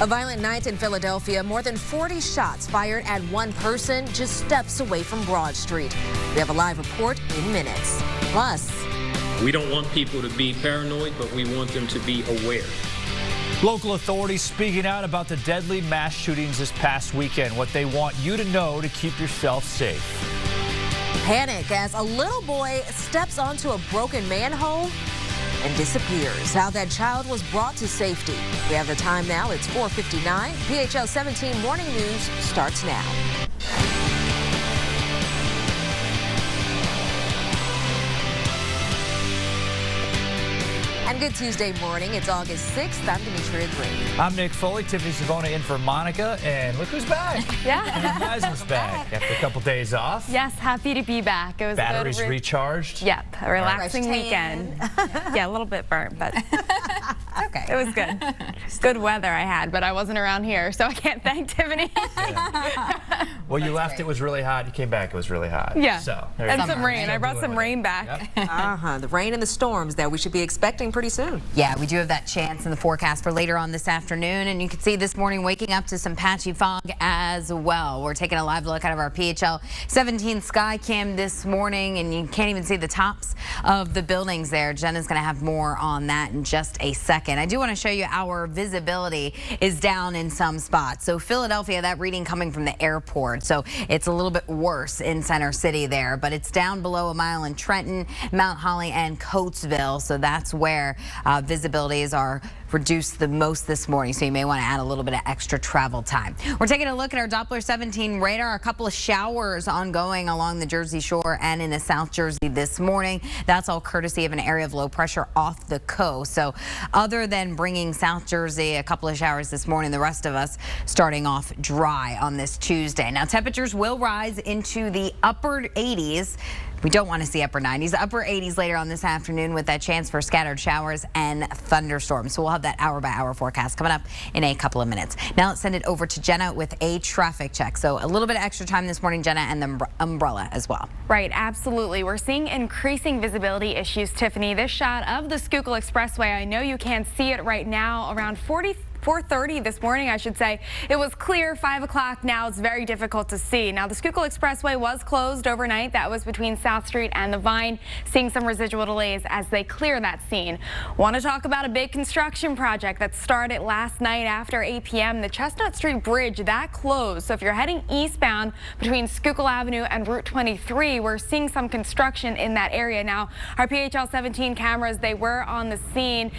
A violent night in Philadelphia. More than 40 shots fired at one person just steps away from Broad Street. We have a live report in minutes. Plus, we don't want people to be paranoid, but we want them to be aware. Local authorities speaking out about the deadly mass shootings this past weekend. What they want you to know to keep yourself safe. Panic as a little boy steps onto a broken manhole and disappears. How that child was brought to safety. We have the time now. It's 4:59. PHL17 Morning News starts now. And good Tuesday morning. It's August 6th. I'm Demetria Green. I'm Nick Foley. Tiffany Savona in for Monica. And look who's back. Yeah. Meisner's back after a couple days off. Yes, happy to be back. It was Batteries recharged. Yep, a relaxing weekend. Yeah, a little bit burnt, but okay. It was good. Good weather I had, but I wasn't around here, so I can't thank Tiffany. Yeah. Well, you left, it was really hot. You came back, it was really hot. Yeah, so, and some rain. I brought some rain back. Yep. The rain and the storms that we should be expecting pretty soon. Yeah, we do have that chance in the forecast for later on this afternoon, and you can see this morning waking up to some patchy fog as well. We're taking a live look out of our PHL17 sky cam this morning, and you can't even see the tops of the buildings there. Jenna's going to have more on that in just a second. I do want to show you our visibility is down in some spots. So Philadelphia, that reading coming from the airport, so it's a little bit worse in Center City there, but it's down below a mile in Trenton, Mount Holly, and Coatesville. So that's where visibilities are reduced the most this morning, so you may want to add a little bit of extra travel time. We're taking a look at our Doppler 17 radar. A couple of showers ongoing along the Jersey Shore and in the South Jersey this morning. That's all courtesy of an area of low pressure off the coast. So other than bringing South Jersey a couple of showers this morning, the rest of us starting off dry on this Tuesday. Now temperatures will rise into the upper 80s. We don't want to see upper 90s, upper 80s later on this afternoon with that chance for scattered showers and thunderstorms. So we'll have that hour-by-hour forecast coming up in a couple of minutes. Now let's send it over to Jenna with a traffic check. So a little bit of extra time this morning, Jenna, and the umbrella as well. Right, absolutely. We're seeing increasing visibility issues, Tiffany. This shot of the Schuylkill Expressway, I know you can't see it right now, around 4:30 this morning, I should say. It was clear 5 o'clock. Now it's very difficult to see. Now the Schuylkill Expressway was closed overnight. That was between South Street and the Vine, seeing some residual delays as they clear that scene. Want to talk about a big construction project that started last night after 8 p.m. The Chestnut Street Bridge, that closed. So if you're heading eastbound between Schuylkill Avenue and Route 23, we're seeing some construction in that area. Now our PHL17 cameras, they were on the scene.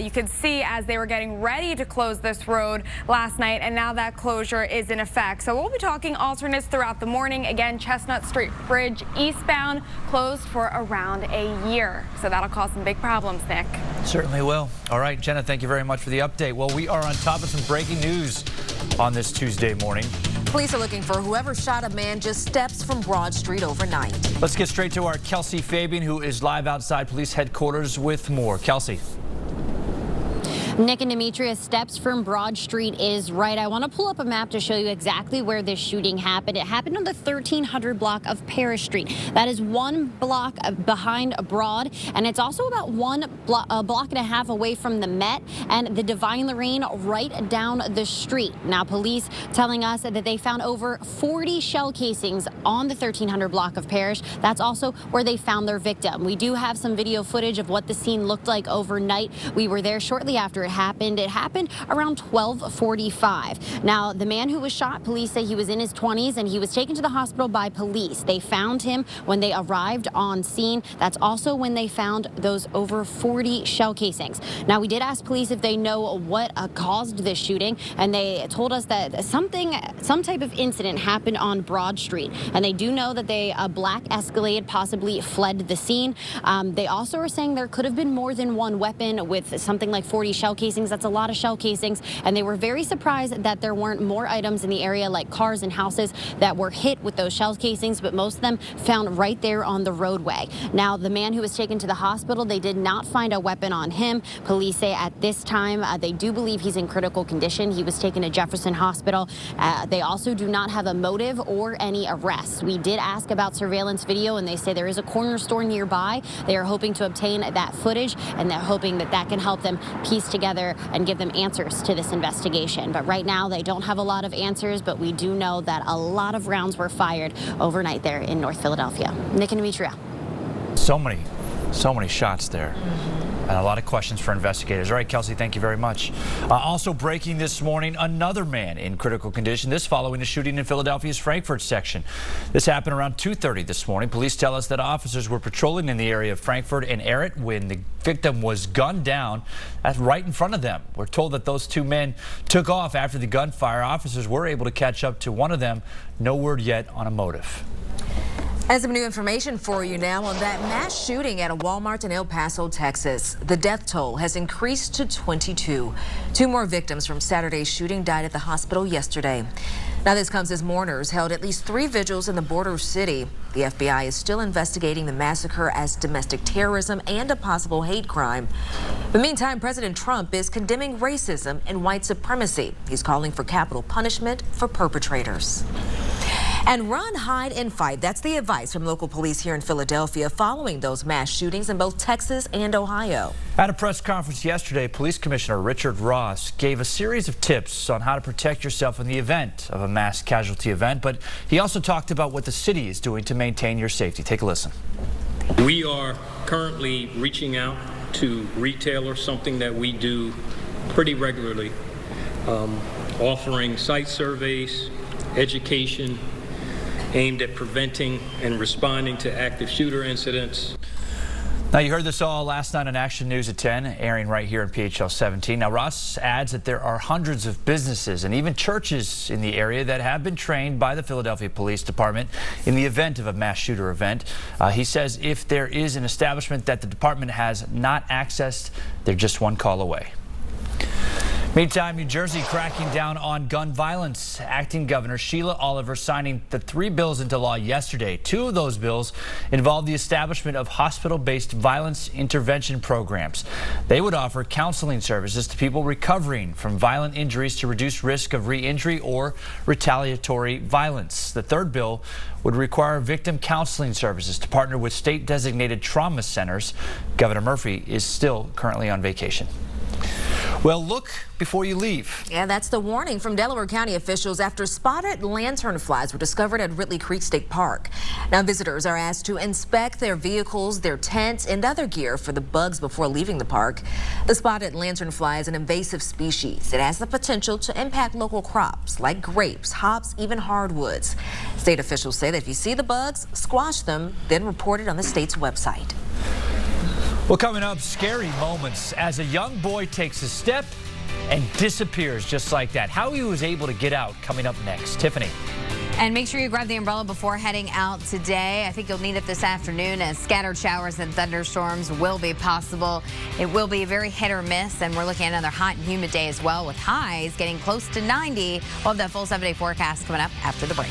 You could see as they were getting ready to close this road last night, and now that closure is in effect. So we'll be talking alternates throughout the morning. Again, Chestnut Street Bridge eastbound closed for around a year. So that'll cause some big problems, Nick. Certainly will. All right, Jenna, thank you very much for the update. Well, we are on top of some breaking news on this Tuesday morning. Police are looking for whoever shot a man just steps from Broad Street overnight. Let's get straight to our Kelsey Fabian, who is live outside police headquarters with more. Kelsey. Nick and Demetria, steps from Broad Street is right. I want to pull up a map to show you exactly where this shooting happened. It happened on the 1300 block of Parish Street. That is one block behind Broad, and it's also about a block and a half away from the Met and the Divine Lorraine right down the street. Now, police telling us that they found over 40 shell casings on the 1300 block of Parish. That's also where they found their victim. We do have some video footage of what the scene looked like overnight. We were there shortly after it happened. It happened around 12:45. Now, the man who was shot, police say he was in his 20s and he was taken to the hospital by police. They found him when they arrived on scene. That's also when they found those over 40 shell casings. Now, we did ask police if they know what caused this shooting, and they told us that some type of incident happened on Broad Street, and they do know that a black Escalade possibly fled the scene. They also are saying there could have been more than one weapon with something like 40 shell casings. That's a lot of shell casings, and they were very surprised that there weren't more items in the area like cars and houses that were hit with those shell casings, but most of them found right there on the roadway. Now, the man who was taken to the hospital, they did not find a weapon on him. Police say at this time they do believe he's in critical condition. He was taken to Jefferson Hospital. They also do not have a motive or any arrests. We did ask about surveillance video, and they say there is a corner store nearby. They are hoping to obtain that footage, and they're hoping that that can help them piece together together and give them answers to this investigation. But right now, they don't have a lot of answers, but we do know that a lot of rounds were fired overnight there in North Philadelphia. Nick and Demetria. So many shots there. And a lot of questions for investigators. All right, Kelsey, thank you very much. Also breaking this morning, another man in critical condition. This following a shooting in Philadelphia's Frankfurt section. This happened around 2:30 this morning. Police tell us that officers were patrolling in the area of Frankfurt and Errett when the victim was gunned down right in front of them. We're told that those two men took off after the gunfire. Officers were able to catch up to one of them. No word yet on a motive. And some new information for you now on that mass shooting at a Walmart in El Paso, Texas. The death toll has increased to 22. 2 more victims from Saturday's shooting died at the hospital yesterday. Now this comes as mourners held at least 3 vigils in the border city. The FBI is still investigating the massacre as domestic terrorism and a possible hate crime. But meantime, President Trump is condemning racism and white supremacy. He's calling for capital punishment for perpetrators. And run, hide, and fight. That's the advice from local police here in Philadelphia following those mass shootings in both Texas and Ohio. At a press conference yesterday, Police Commissioner Richard Ross gave a series of tips on how to protect yourself in the event of a mass casualty event, but he also talked about what the city is doing to maintain your safety. Take a listen. We are currently reaching out to retailers, something that we do pretty regularly, offering site surveys, education, aimed at preventing and responding to active shooter incidents. Now, you heard this all last night on Action News at 10, airing right here in PHL 17. Now, Ross adds that there are hundreds of businesses and even churches in the area that have been trained by the Philadelphia Police Department in the event of a mass shooter event. He says if there is an establishment that the department has not accessed, they're just one call away. Meantime, New Jersey cracking down on gun violence. Acting Governor Sheila Oliver signing the 3 bills into law yesterday. 2 of those bills involve the establishment of hospital-based violence intervention programs. They would offer counseling services to people recovering from violent injuries to reduce risk of re-injury or retaliatory violence. The 3rd bill would require victim counseling services to partner with state-designated trauma centers. Governor Murphy is still currently on vacation. Well, look before you leave. Yeah, that's the warning from Delaware County officials after spotted lanternflies were discovered at Ridley Creek State Park. Now, visitors are asked to inspect their vehicles, their tents, and other gear for the bugs before leaving the park. The spotted lanternfly is an invasive species. It has the potential to impact local crops like grapes, hops, even hardwoods. State officials say that if you see the bugs, squash them, then report it on the state's website. Well, coming up, scary moments as a young boy takes a step and disappears just like that. How he was able to get out coming up next. Tiffany. And make sure you grab the umbrella before heading out today. I think you'll need it this afternoon as scattered showers and thunderstorms will be possible. It will be very hit or miss, and we're looking at another hot and humid day as well with highs getting close to 90. We'll have that full 7-day forecast coming up after the break.